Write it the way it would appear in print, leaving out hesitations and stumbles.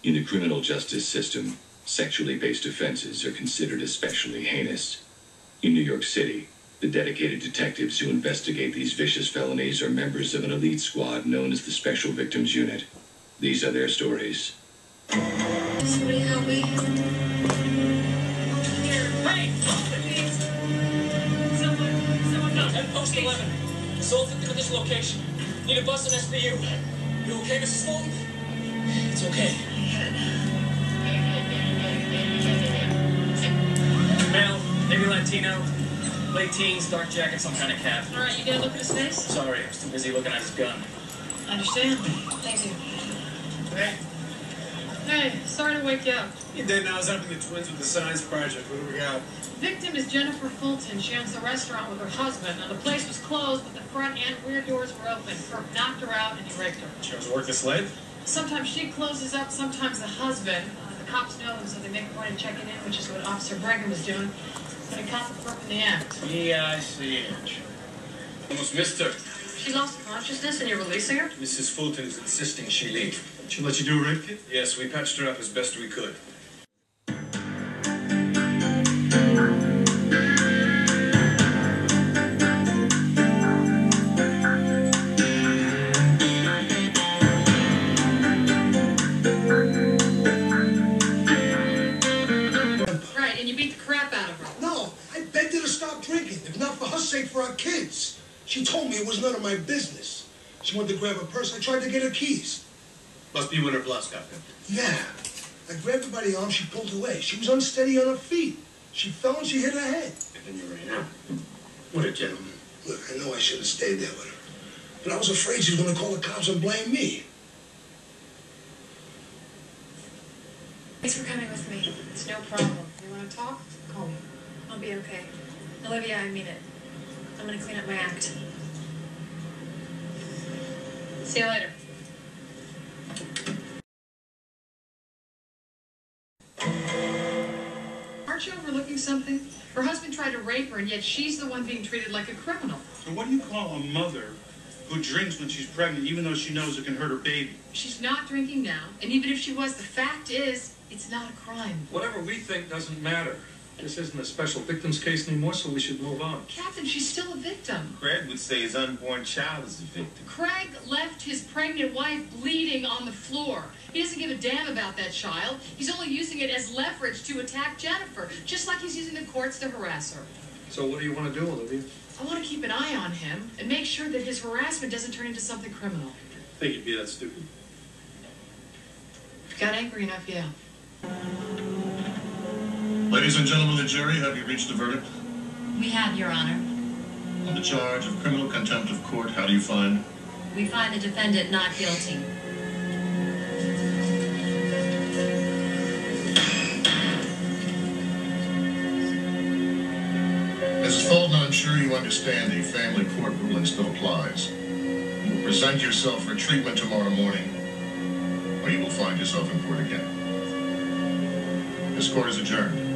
In the criminal justice system, sexually based offenses are considered especially heinous. In New York City, the dedicated detectives who investigate these vicious felonies are members of an elite squad known as the Special Victims Unit. These are their stories. Somebody help me. Hey! Please! Someone help. At post 11. Sole victim at this location. Need a bus in SVU. You okay, Mrs. Fulton? It's okay. Male, maybe Latino, late teens, dark jacket, some kind of cap. All right, you gonna look at his face? Sorry, I was too busy looking at his gun. I understand. Thank you. Hey. Hey, sorry to wake you up. You did. I was helping the twins with the science project. What do we got? Victim is Jennifer Fulton. She owns a restaurant with her husband. Now, the place was closed, but the front and rear doors were open. Kirk knocked her out and he raped her. She was work this late? Sometimes she closes up, sometimes the husband. The cops know them, so they make a point of checking in, which is what Officer Brigham was doing. But he caught the Kirk in the act. Yeah, I see. Almost missed her. She lost consciousness and you're releasing her? Mrs. Fulton is insisting she leave. She let you do a rape kit? Yes, we patched her up as best we could. Right, and you beat the crap out of her. No, I begged her to stop drinking, if not for her sake, for our kids. She told me it was none of my business. She wanted to grab her purse. I tried to get her keys. Must be when her blood got pimped. Yeah. I grabbed her by the arm. She pulled away. She was unsteady on her feet. She fell and she hit her head. And then you ran out. What a gentleman. Look, I know I should have stayed there with her. But I was afraid she was going to call the cops and blame me. Thanks for coming with me. It's no problem. You want to talk? Call me. I'll be okay. Olivia, I mean it. I'm gonna clean up my act. See you later. Aren't you overlooking something? Her husband tried to rape her, and yet she's the one being treated like a criminal. So what do you call a mother who drinks when she's pregnant, even though she knows it can hurt her baby? She's not drinking now, and even if she was, the fact is, it's not a crime. Whatever we think doesn't matter. This isn't a special victims case anymore, so we should move on. Captain, she's still a victim. Craig would say his unborn child is a victim. Craig left his pregnant wife bleeding on the floor. He doesn't give a damn about that child. He's only using it as leverage to attack Jennifer, just like he's using the courts to harass her. So what do you want to do, Olivia? I want to keep an eye on him and make sure that his harassment doesn't turn into something criminal. Think you'd be that stupid? If you got angry enough, yeah. Ladies and gentlemen of the jury, have you reached a verdict? We have, Your Honor. On the charge of criminal contempt of court, how do you find? We find the defendant not guilty. Mrs. Fulton, I'm sure you understand the family court ruling still applies. You will present yourself for treatment tomorrow morning, or you will find yourself in court again. This court is adjourned.